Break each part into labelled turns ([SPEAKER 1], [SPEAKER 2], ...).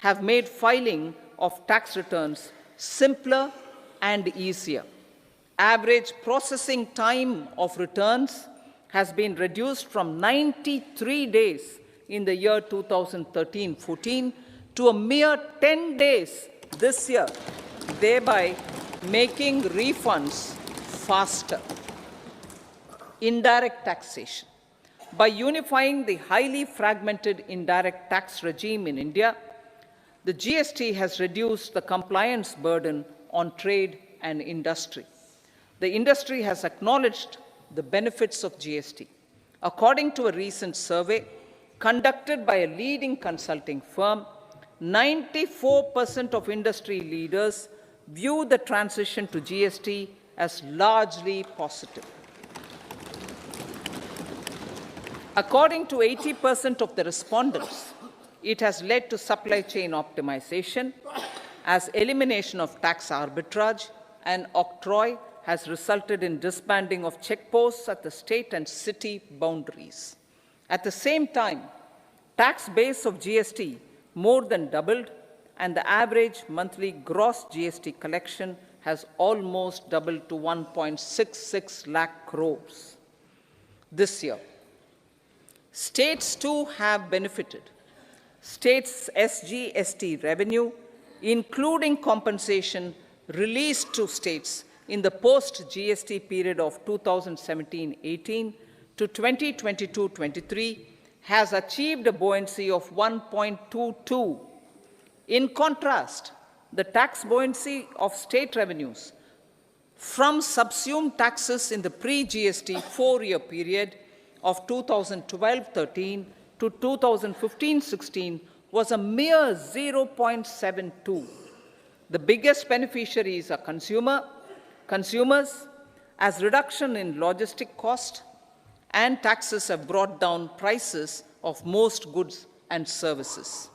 [SPEAKER 1] have made filing of tax returns simpler and easier. Average processing time of returns has been reduced from 93 days in the year 2013-14 to a mere 10 days this year, thereby making refunds faster. Indirect taxation. By unifying the highly fragmented indirect tax regime in India, the GST has reduced the compliance burden on trade and industry. The industry has acknowledged the benefits of GST. According to a recent survey conducted by a leading consulting firm, 94% of industry leaders view the transition to GST as largely positive. According to 80% of the respondents, it has led to supply chain optimization, as elimination of tax arbitrage and octroi has resulted in disbanding of checkposts at the state and city boundaries. At the same time, tax base of GST more than doubled, and the average monthly gross GST collection has almost doubled to 1.66 lakh crores this year. States too have benefited. States' SGST revenue, including compensation released to states in the post-GST period of 2017-18 to 2022-23, has achieved a buoyancy of 1.22. In contrast, the tax buoyancy of state revenues from subsumed taxes in the pre-GST four-year period of 2012-13 to 2015-16 was a mere 0.72. The biggest beneficiaries are consumers, as reduction in logistic cost and taxes have brought down prices of most goods and services.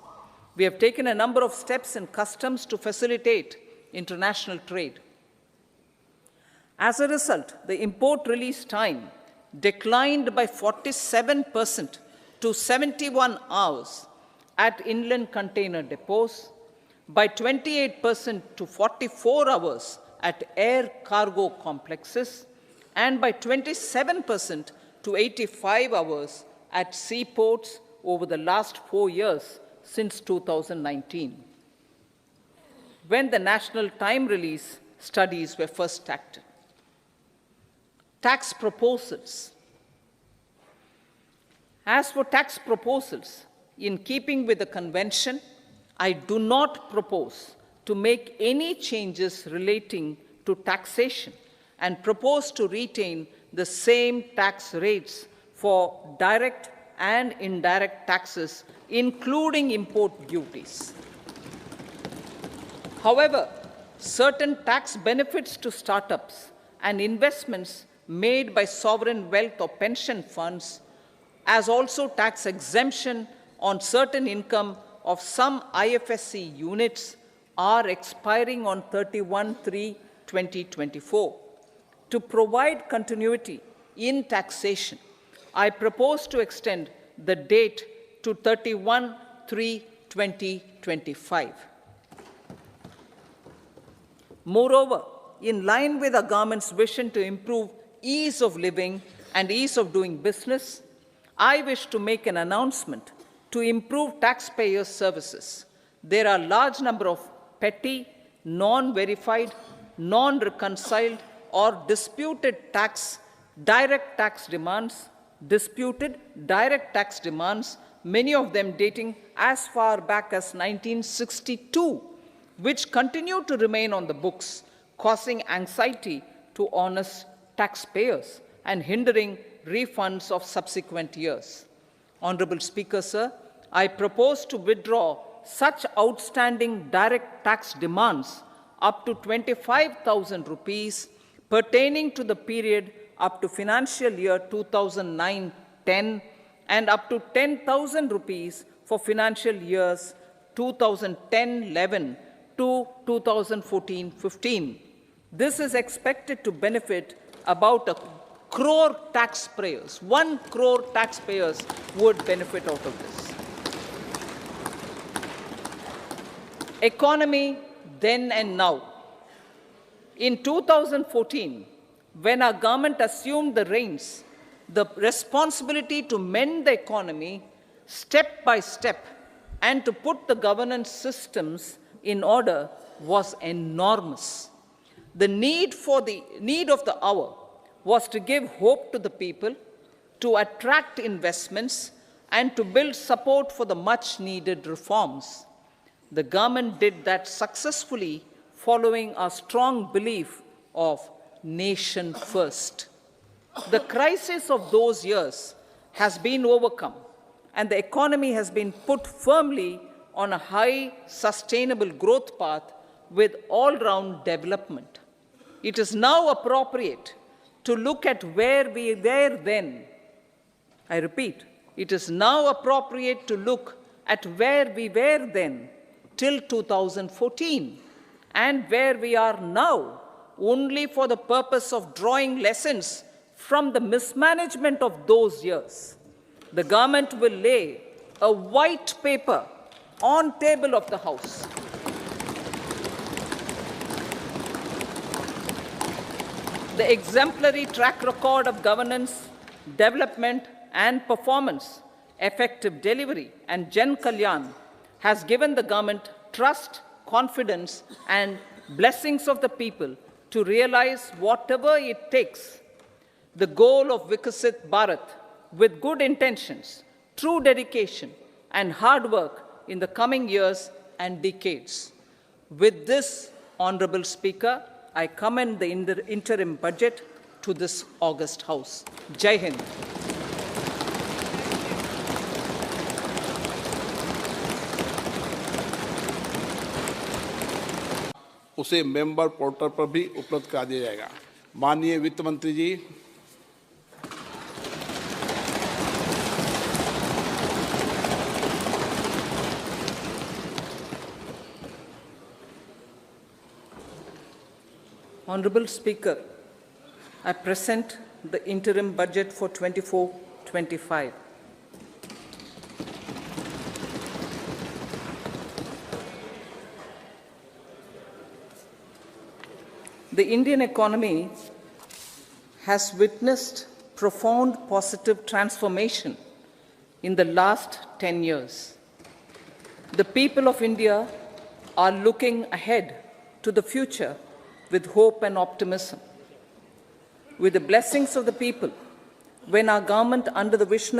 [SPEAKER 1] We have taken a number of steps in customs to facilitate international trade. As a result, the import release time declined by 47% to 71 hours at inland container depots, by 28% to 44 hours at air cargo complexes, and by 27% to 85 hours at seaports over the last 4 years since 2019, when the national time release studies were first acted. Tax proposals. As for tax proposals, in keeping with the convention, I do not propose to make any changes relating to taxation and propose to retain the same tax rates for direct and indirect taxes, including import duties. However, certain tax benefits to startups and investments made by sovereign wealth or pension funds, as also tax exemption on certain income of some IFSC units, are expiring on 31/3/2024. To provide continuity in taxation, I propose to extend the date to 31/3/2025. Moreover, in line with the government's vision to improve ease of living and ease of doing business, I wish to make an announcement to improve taxpayers' services. There are a large number of petty, non-verified, non-reconciled, or disputed direct tax demands, many of them dating as far back as 1962, which continue to remain on the books, causing anxiety to honest taxpayers and hindering refunds of subsequent years. Honorable Speaker, sir, I propose to withdraw such outstanding direct tax demands up to 25,000 rupees pertaining to the period up to financial year 2009-10 and up to 10,000 rupees for financial years 2010-11 to 2014-15. This is expected to benefit about 1 crore taxpayers. 1 crore taxpayers would benefit out of this. Economy then and now. In 2014, when our government assumed the reins, the responsibility to mend the economy step by step and to put the governance systems in order was enormous. The need of the hour was to give hope to the people, to attract investments, and to build support for the much-needed reforms. The government did that successfully, following a strong belief of nation first. The crisis of those years has been overcome, and the economy has been put firmly on a high, sustainable growth path with all-round development. It is now appropriate to look at where we were then. I repeat, it is now appropriate to look at where we were then till 2014 and where we are now, only for the purpose of drawing lessons from the mismanagement of those years. The government will lay a white paper on table of the House. The exemplary track record of governance, development, and performance, effective delivery, and Jan Kalyan has given the government trust, confidence, and blessings of the people to realize whatever it takes. The goal of Vikasit Bharat, with good intentions, true dedication, and hard work in the coming years and decades. With this, Honorable Speaker, I commend the interim budget to this august House. Jai Hind.
[SPEAKER 2] उसे member portal पर भी उपलब्ध करा दिया जाएगा। माननीय वित्त मंत्री जी,
[SPEAKER 1] Honorable Speaker, I present the interim budget for 24-25. The Indian economy has witnessed profound positive transformation in the last 10 years. The people of India are looking ahead to the future with hope and optimism. With the blessings of the people, when our government under the vision